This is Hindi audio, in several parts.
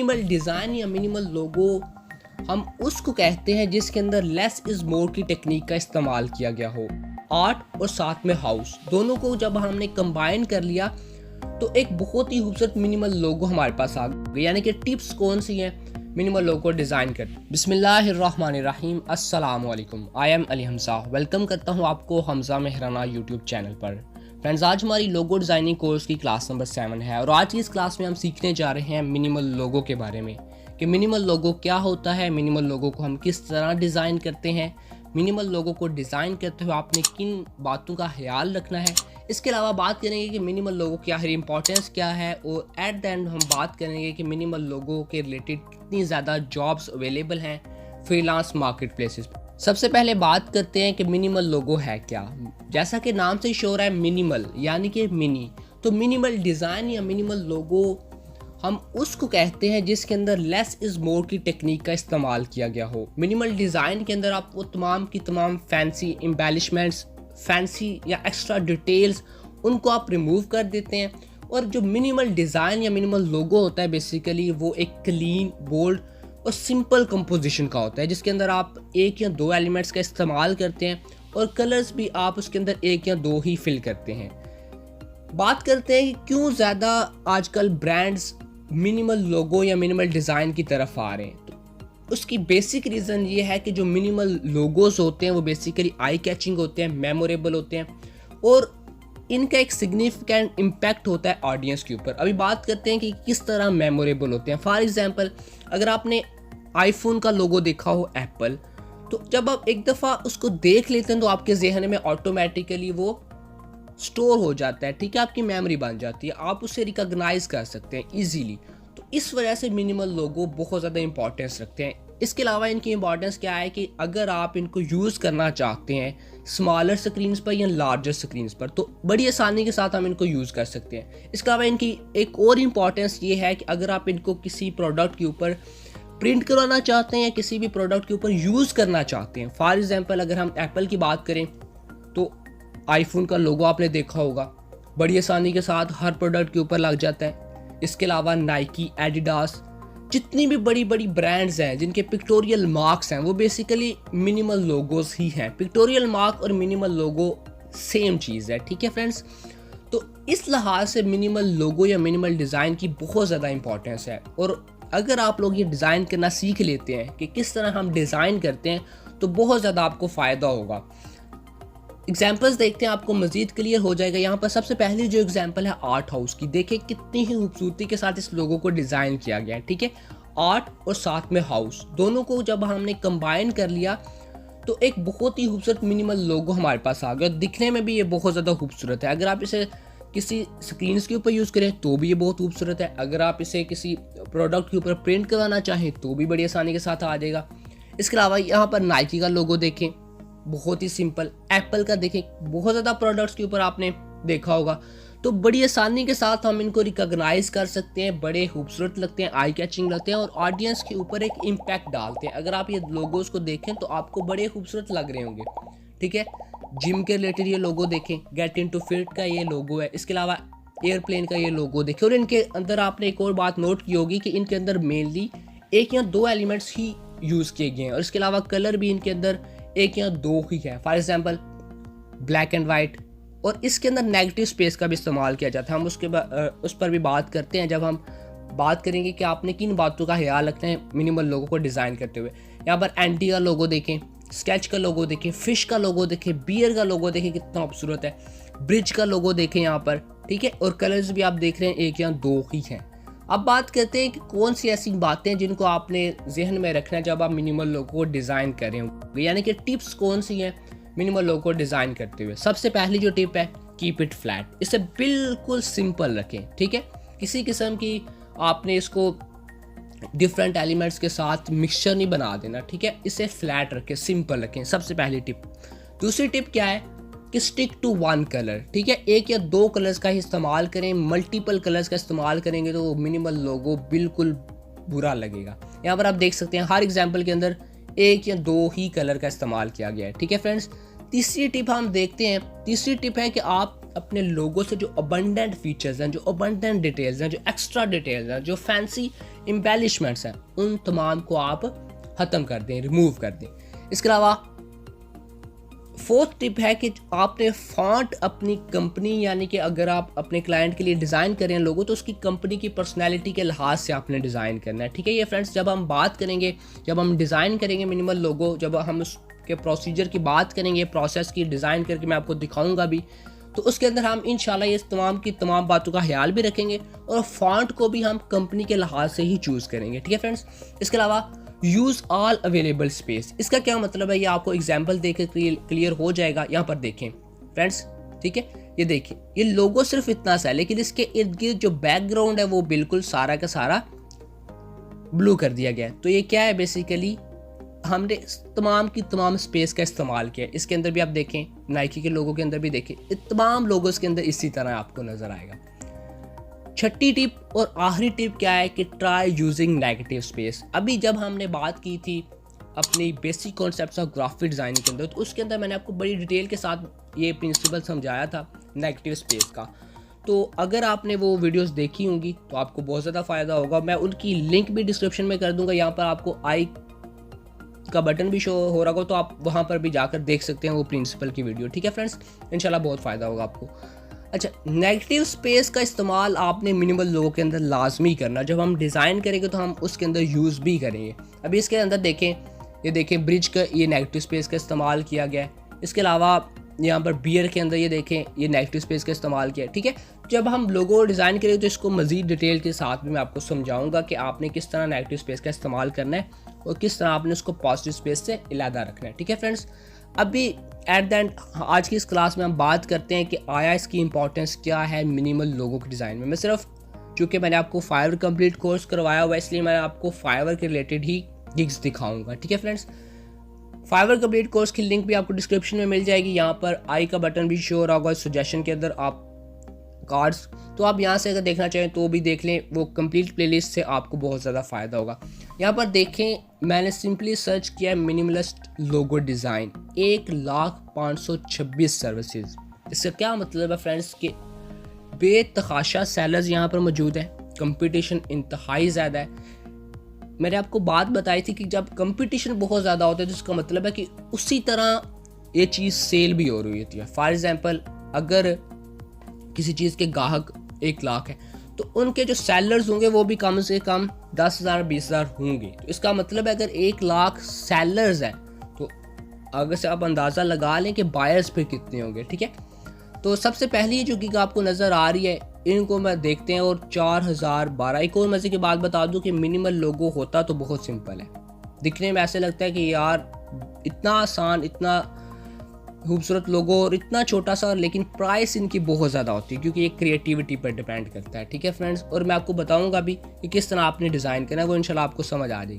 मिनिमल डिज़ाइन या मिनिमल लोगो हम उसको कहते हैं जिसके अंदर लेस इज़ मोर की टेक्निक का इस्तेमाल किया गया हो। आर्ट और साथ में हाउस दोनों को जब हमने कंबाइन कर लिया तो एक बहुत ही खूबसूरत मिनिमल लोगो हमारे पास आ गया। यानी कि टिप्स कौन सी हैं मिनिमल लोगो डिज़ाइन कर। बिस्मिल्लाहिर्रहमानिर्रहीम, अस्सलाम वालेकुम। I am Ali Hamza, welcome करता हूँ आपको हमजा मेहराना यूट्यूब चैनल पर। फ्रेंड्स, आज हमारी लोगो डिज़ाइनिंग कोर्स की क्लास नंबर 7 है और आज की इस क्लास में हम सीखने जा रहे हैं मिनिमल लोगो के बारे में कि मिनिमल लोगो क्या होता है, मिनिमल लोगो को हम किस तरह डिज़ाइन करते हैं, मिनिमल लोगो को डिज़ाइन करते हुए आपने किन बातों का ख्याल रखना है। इसके अलावा बात करेंगे कि मिनिमल लोगो की आखिर इंपॉर्टेंस क्या है और एट द एंड हम बात करेंगे कि मिनिमल लोगो के रिलेटेड कितनी ज़्यादा जॉब्स अवेलेबल हैं फ्रीलांस मार्केट प्लेसेस पर। सबसे पहले बात करते हैं कि मिनिमल लोगो है क्या। जैसा कि नाम से ही शो रहा है मिनिमल यानी कि मिनी, तो मिनिमल डिज़ाइन या मिनिमल लोगो हम उसको कहते हैं जिसके अंदर लेस इज़ मोर की टेक्निक का इस्तेमाल किया गया हो। मिनिमल डिज़ाइन के अंदर आप वो तमाम की तमाम फैंसी एम्बेलिशमेंट्स, फैंसी या एक्स्ट्रा डिटेल्स उनको आप रिमूव कर देते हैं। और जो मिनिमल डिज़ाइन या मिनिमल लोगो होता है बेसिकली वो एक क्लीन, बोल्ड और सिंपल कंपोजिशन का होता है जिसके अंदर आप एक या दो एलिमेंट्स का इस्तेमाल करते हैं और कलर्स भी आप उसके अंदर एक या दो ही फिल करते हैं। बात करते हैं कि क्यों ज़्यादा आजकल ब्रांड्स मिनिमल लोगो या मिनिमल डिज़ाइन की तरफ आ रहे हैं। तो उसकी बेसिक रीज़न ये है कि जो मिनिमल लोगोस होते हैं वो बेसिकली आई कैचिंग होते हैं, मेमोरेबल होते हैं और इनका एक सिग्निफिकेंट इम्पैक्ट होता है ऑडियंस के ऊपर। अभी बात करते हैं कि किस तरह मेमोरेबल होते हैं। फॉर एग्जांपल, अगर आपने आईफोन का लोगो देखा हो एप्पल, तो जब आप एक दफ़ा उसको देख लेते हैं तो आपके जहन में ऑटोमेटिकली वो स्टोर हो जाता है, ठीक है, आपकी मेमोरी बन जाती है, आप उसे रिकॉग्नाइज कर सकते हैं इजीली। तो इस वजह से मिनिमल लोगो बहुत ज़्यादा इंपॉर्टेंस रखते हैं। इसके अलावा इनकी इंपॉर्टेंस क्या है कि अगर आप इनको यूज़ करना चाहते हैं स्मॉलर स्क्रीन्स पर या लार्जर स्क्रीन्स पर तो बड़ी आसानी के साथ हम इनको यूज़ कर सकते हैं। इसके अलावा इनकी एक और इम्पॉर्टेंस ये है कि अगर आप इनको किसी प्रोडक्ट के ऊपर प्रिंट करवाना चाहते हैं या किसी भी प्रोडक्ट के ऊपर यूज़ करना चाहते हैं, फॉर एग्जांपल अगर हम एप्पल की बात करें तो आईफोन का लोगो आपने देखा होगा, बड़ी आसानी के साथ हर प्रोडक्ट के ऊपर लग जाता है। इसके अलावा नाइकी, एडिडास, जितनी भी बड़ी बड़ी ब्रांड्स हैं जिनके पिक्टोरियल मार्क्स हैं वो बेसिकली मिनिमल लोगोस ही हैं। पिक्टोरियल मार्क और मिनिमल लोगो सेम चीज़ है, ठीक है फ्रेंड्स। तो इस लिहाज से मिनिमल लोगो या मिनिमल डिज़ाइन की बहुत ज़्यादा इंपॉर्टेंस है और अगर आप लोग ये डिज़ाइन करना सीख लेते हैं कि किस तरह हम डिज़ाइन करते हैं तो बहुत ज़्यादा आपको फ़ायदा होगा। एग्जाम्पल्स देखते हैं, आपको मज़ीद क्लियर हो जाएगा। यहाँ पर सबसे पहली जो एग्जाम्पल है आर्ट हाउस की, देखिए कितनी ही खूबसूरती के साथ इस लोगो को डिज़ाइन किया गया है, ठीक है। आर्ट और साथ में हाउस दोनों को जब हमने कंबाइन कर लिया तो एक बहुत ही खूबसूरत मिनिमल लोगो हमारे पास आ गया। दिखने में भी ये बहुत ज़्यादा खूबसूरत है। अगर आप इसे किसी स्क्रीन्स के ऊपर यूज़ करें तो भी ये बहुत खूबसूरत है। अगर आप इसे किसी प्रोडक्ट के ऊपर प्रिंट करवाना चाहें तो भी बड़ी आसानी के साथ आ जाएगा। इसके अलावा यहाँ पर नाइकी का लोगो देखें, बहुत ही सिंपल। एप्पल का देखें, बहुत ज़्यादा प्रोडक्ट्स के ऊपर आपने देखा होगा। तो बड़ी आसानी के साथ हम इनको रिकॉग्नाइज कर सकते हैं, बड़े खूबसूरत लगते हैं, आई कैचिंग लगते हैं और ऑडियंस के ऊपर एक इम्पैक्ट डालते हैं। अगर आप ये लोगोस को देखें तो आपको बड़े खूबसूरत लग रहे होंगे, ठीक है। जिम के रिलेटेड ये लोगो देखें, गेट इनटू फिट का ये लोगो है। इसके अलावा एयरप्लेन का ये लोगो देखें और इनके अंदर आपने एक और बात नोट की होगी कि इनके अंदर मेनली एक या दो एलिमेंट्स ही यूज़ किए गए हैं और इसके अलावा कलर भी इनके अंदर एक या दो ही है। For example black and white, और इसके अंदर नेगेटिव स्पेस का भी इस्तेमाल किया जाता है। हम उस पर भी बात करते हैं जब हम बात करेंगे कि आपने किन बातों का ख्याल रखना है मिनिमल लोगो को डिज़ाइन करते हुए। यहाँ पर एंटी का लोगो देखें, स्केच का लोगो देखें, फिश का लोगो देखें, बियर का लोगो देखें कितना खूबसूरत है, ब्रिज का लोगो देखें यहाँ पर, ठीक है। और कलर्स भी आप देख रहे हैं एक या दो ही हैं। अब बात करते हैं कि कौन सी ऐसी बातें जिनको आपने जहन में रखना है जब आप मिनिमल लोगो को डिज़ाइन कर रहे होंगे, यानी कि टिप्स कौन सी हैं मिनिमल लोगो को डिज़ाइन करते हुए। सबसे पहली जो टिप है, कीप इट फ्लैट। इसे बिल्कुल सिंपल रखें, ठीक है। किसी किस्म की आपने इसको डिफरेंट एलिमेंट्स के साथ मिक्सचर नहीं बना देना, ठीक है। इसे फ्लैट रखें, सिंपल रखें, सबसे पहली टिप। दूसरी टिप क्या है कि स्टिक टू वन कलर, ठीक है। एक या दो कलर्स का ही इस्तेमाल करें, मल्टीपल कलर्स का इस्तेमाल करेंगे तो मिनिमल लोगो बिल्कुल बुरा लगेगा। यहाँ पर आप देख सकते हैं हर एग्जाम्पल के अंदर एक या दो ही कलर का इस्तेमाल किया गया है, ठीक है फ्रेंड्स। तीसरी टिप हम देखते हैं। तीसरी टिप है कि आप अपने लोगो से जो अबंडेंट फीचर्स हैं, जो अबंडेंट डिटेल्स हैं, जो एक्स्ट्रा डिटेल्स हैं, जो फैंसी एम्बेलिशमेंट्स हैं, उन तमाम को आप ख़त्म कर दें, रिमूव कर दें। इसके अलावा फोर्थ टिप है कि आपने फॉन्ट अपनी कंपनी, यानी कि अगर आप अपने क्लाइंट के लिए डिज़ाइन करें लोगो, तो उसकी कंपनी की पर्सनैलिटी के लिहाज से आपने डिज़ाइन करना है। ठीक है, ये फ्रेंड्स जब हम बात करेंगे, जब हम डिज़ाइन करेंगे मिनिमल लोगो, जब हम उसके प्रोसीजर की बात करेंगे, प्रोसेस की डिज़ाइन करके मैं आपको दिखाऊंगा भी, तो उसके अंदर हम इंशाल्लाह ये तमाम की तमाम बातों का ख्याल भी रखेंगे और फॉन्ट को भी हम कंपनी के लिहाज से ही चूज़ करेंगे। ठीक है फ्रेंड्स, इसके अलावा यूज़ ऑल अवेलेबल स्पेस, इसका क्या मतलब है ये आपको एग्जांपल देकर क्लियर हो जाएगा। यहाँ पर देखें फ्रेंड्स, ठीक है, ये देखें, ये लोगो सिर्फ इतना सा है, लेकिन इसके इर्द गिर्द जो बैकग्राउंड है वो बिल्कुल सारा का सारा ब्लू कर दिया गया है। तो ये क्या है, बेसिकली हमने तमाम की तमाम स्पेस का इस्तेमाल किया है। इसके अंदर भी आप देखें, नाइकी के लोगों के अंदर भी देखें, तमाम लोगों के अंदर इसी तरह आपको नजर आएगा। छठी टिप और आखिरी टिप क्या है कि ट्राई यूजिंग नेगेटिव स्पेस। अभी जब हमने बात की थी अपनी basic concepts of graphic designing के अंदर, तो उसके अंदर मैंने आपको बड़ी डिटेल के साथ ये प्रिंसिपल समझाया था नेगेटिव स्पेस का। तो अगर आपने वो वीडियोस देखी होंगी तो आपको बहुत ज़्यादा फ़ायदा होगा। मैं उनकी लिंक भी डिस्क्रिप्शन में कर दूंगा, यहाँ पर आपको आई का बटन भी शो हो रहा होगा, तो आप वहाँ पर भी जाकर देख सकते हैं वो प्रिंसिपल की वीडियो। ठीक है फ्रेंड्स, इंशाल्लाह बहुत फ़ायदा होगा आपको। अच्छा, नेगेटिव स्पेस का इस्तेमाल आपने मिनिमल लोगों के अंदर लाजमी करना। जब हम डिज़ाइन करेंगे तो हम उसके अंदर यूज़ भी करेंगे। अभी इसके अंदर देखें, ये देखें ब्रिज का ये नेगेटिव स्पेस का इस्तेमाल किया गया है। इसके अलावा यहाँ पर बियर के अंदर ये देखें, ये नेगेटिव स्पेस का इस्तेमाल किया है। ठीक है, जब हम लोगो डिज़ाइन करेंगे तो इसको मज़ीद डिटेल के साथ भी मैं आपको समझाऊंगा कि आपने किस तरह नेगेटिव स्पेस का इस्तेमाल करना है और किस तरह आपने उसको पॉजिटिव स्पेस से अलहदा रखना है। ठीक है फ्रेंड्स, अभी एट द एंड आज की इस क्लास में हम बात करते हैं कि आया इसकी इंपॉर्टेंस क्या है मिनिमल लोगो के डिज़ाइन में। मैं सिर्फ चूँकि मैंने आपको फाइवर कंप्लीट कोर्स करवाया हुआ है, इसलिए मैं आपको फाइवर के रिलेटेड ही गिग्स दिखाऊंगा। ठीक है फ्रेंड्स, फाइवर कंप्लीट कोर्स की लिंक भी आपको डिस्क्रिप्शन में मिल जाएगी। यहाँ पर आई का बटन भी शो हो रहा होगा सजेशन के अंदर, आप कार्ड्स, तो आप यहाँ से अगर देखना चाहें तो भी देख लें, वो कंप्लीट प्लेलिस्ट से आपको बहुत ज़्यादा फ़ायदा होगा। यहाँ पर देखें, मैंने सिंपली सर्च किया मिनिमलिस्ट लोगो डिज़ाइन, 1,526 सर्विसेज। इसका क्या मतलब है फ्रेंड्स कि बेतहाशा सेलर्स यहाँ पर मौजूद हैं, कंपटीशन इंतहाई ज़्यादा है। मैंने आपको बात बताई थी कि जब कंपटीशन बहुत ज़्यादा होता है तो इसका मतलब है कि उसी तरह ये चीज़ सेल भी हो रही होती है। फॉर एग्जांपल, अगर किसी चीज़ के ग्राहक 1 लाख है तो उनके जो सेलर्स होंगे वो भी कम से कम 10,000 20,000 होंगे। तो इसका मतलब है अगर 1 लाख सेलर्स हैं तो अगर से आप अंदाज़ा लगा लें कि बायर्स फिर कितने होंगे। ठीक है, तो सबसे पहली जो गिग आपको नज़र आ रही है, इनको मैं देखते हैं, और 4012। एक और मज़े की बात बता दूं कि मिनिमल लोगो होता तो बहुत सिंपल है, दिखने में ऐसे लगता है कि यार इतना आसान, इतना खूबसूरत लोगो और इतना छोटा सा, लेकिन प्राइस इनकी बहुत ज़्यादा होती है क्योंकि ये क्रिएटिविटी पर डिपेंड करता है। ठीक है फ्रेंड्स, और मैं आपको बताऊंगा भी कि किस तरह आपने डिज़ाइन करना है, वो इंशाल्लाह आपको समझ आ जाएगी।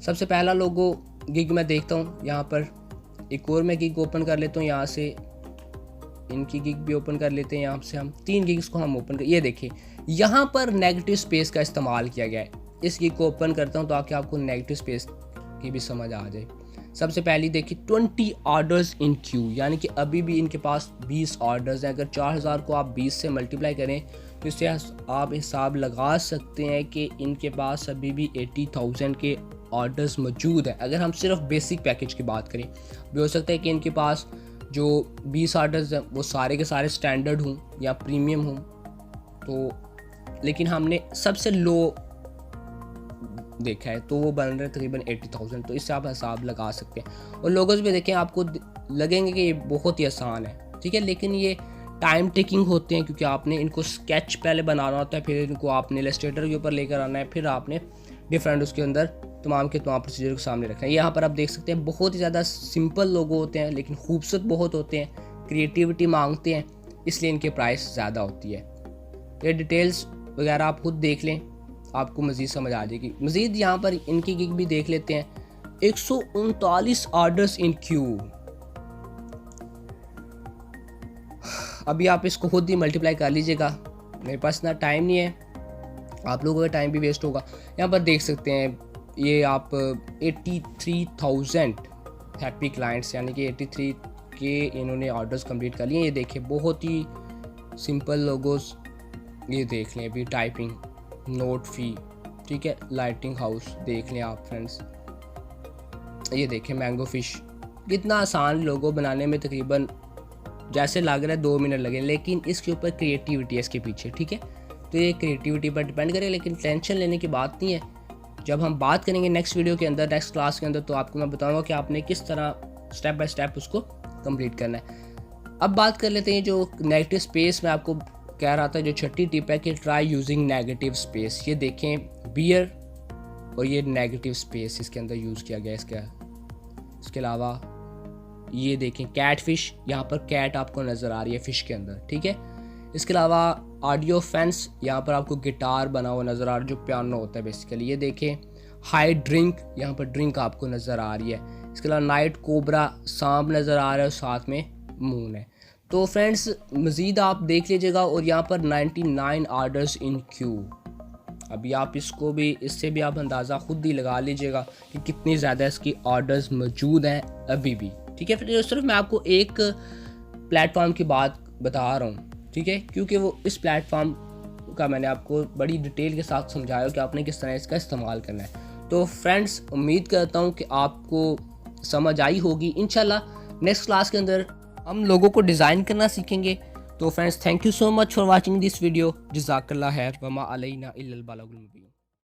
सबसे पहला लोगो गिग मैं देखता हूँ, यहाँ पर एक और मैं गिग ओपन कर लेता हूँ, यहाँ से इनकी गिग भी ओपन कर लेते हैं। यहाँ से हम 3 गिग्स को हम ओपन कर, ये देखिए यहाँ पर नेगेटिव स्पेस का इस्तेमाल किया गया है। इस गिग को ओपन करता हूँ ताकि आपको नेगेटिव स्पेस की भी समझ आ जाए। सबसे पहली देखिए 20 ऑर्डर्स इन क्यू, यानी कि अभी भी इनके पास 20 ऑर्डर्स हैं। अगर 4000 को आप 20 से मल्टीप्लाई करें तो इससे आप हिसाब लगा सकते हैं कि इनके पास अभी भी 80,000 के ऑर्डर्स मौजूद हैं। अगर हम सिर्फ बेसिक पैकेज की बात करें, भी हो सकता है कि इनके पास जो 20 ऑर्डर्स हैं वो सारे के सारे स्टैंडर्ड हों या प्रीमियम हों, तो लेकिन हमने सबसे लो देखा है तो वो बन रहे तकरीबन 80,000। तो इससे आप हिसाब लगा सकते हैं। और लोगोस भी देखें, आपको लगेंगे कि ये बहुत ही आसान है, ठीक है, लेकिन ये टाइम टेकिंग होते हैं क्योंकि आपने इनको स्केच पहले बनाना होता है, फिर इनको आपने इलस्ट्रेटर के ऊपर लेकर आना है, फिर आपने डिफरेंट उसके अंदर तमाम के तमाम प्रोसीजर को सामने रखना है। यहाँ पर आप देख सकते हैं बहुत ही ज़्यादा सिंपल लोगो होते हैं लेकिन खूबसूरत बहुत होते हैं, क्रिएटिविटी मांगते हैं, इसलिए इनके प्राइस ज़्यादा होती है। ये डिटेल्स वगैरह आप खुद देख लें, आपको मज़ीद समझ आ जाएगी। मज़ीद यहाँ पर इनकी गिग भी देख लेते हैं, 139 ऑर्डर्स इन क्यू। अभी आप इसको खुद ही मल्टीप्लाई कर लीजिएगा, मेरे पास इतना टाइम नहीं है, आप लोगों का टाइम भी वेस्ट होगा। यहाँ पर देख सकते हैं ये आप 83,000 हैप्पी क्लाइंट्स, यानी कि 83 के इन्होंने ऑर्डर्स कंप्लीट कर लिए। ये देखिए बहुत ही सिंपल लोगोस, ये देख लें अभी टाइपिंग, नोट फी, ठीक है, लाइटिंग हाउस देख लें आप फ्रेंड्स। ये देखें मैंगो फिश, कितना आसान लोगो बनाने में तकरीबन जैसे लग रहा है 2 मिनट लगे, लेकिन इसके ऊपर क्रिएटिविटी है इसके पीछे, ठीक है। तो ये क्रिएटिविटी पर डिपेंड करे, लेकिन टेंशन लेने की बात नहीं है। जब हम बात करेंगे नेक्स्ट वीडियो के अंदर, नेक्स्ट क्लास के अंदर, तो आपको मैं बताऊंगा कि आपने किस तरह स्टेप बाय स्टेप उसको कंप्लीट करना है। अब बात कर लेते हैं जो नेगेटिव स्पेस मैं आपको कह रहा था, जो छठी टिप है कि ट्राई यूजिंग नेगेटिव स्पेस। ये देखें बियर और ये नेगेटिव स्पेस इसके अंदर यूज़ किया गया इसके अलावा ये देखें कैट फिश, यहाँ पर कैट आपको नज़र आ रही है फिश के अंदर, ठीक है। इसके अलावा ऑडियो फेंस, यहाँ पर आपको गिटार बना हुआ नज़र आ रहा है जो पियानो होता है बेसिकली। ये देखें हाई ड्रिंक, यहाँ पर ड्रिंक आपको नज़र आ रही है। इसके अलावा नाइट कोबरा, सांप नज़र आ रहा है और साथ में मून है। तो फ्रेंड्स मज़ीद आप देख लीजिएगा, और यहाँ पर 99 ऑर्डर्स इन क्यू। अभी आप इसको भी, इससे भी आप अंदाज़ा खुद ही लगा लीजिएगा कि कितनी ज़्यादा इसकी ऑर्डर्स मौजूद हैं अभी भी, ठीक है। फिर सिर्फ मैं आपको एक प्लेटफॉर्म की बात बता रहा हूँ, ठीक है, क्योंकि वो इस प्लेटफॉर्म का मैंने आपको बड़ी डिटेल के साथ समझाया कि आपने किस तरह इसका इस्तेमाल करना है। तो फ्रेंड्स उम्मीद करता हूँ कि आपको समझ आई होगी। इंशाल्लाह नेक्स्ट क्लास के अंदर हम लोगों को डिज़ाइन करना सीखेंगे। तो friends thank you so much for watching this video. जज़ाकल्लाह खैर, वमा अलैना इल्लल बलागुल मुबीन।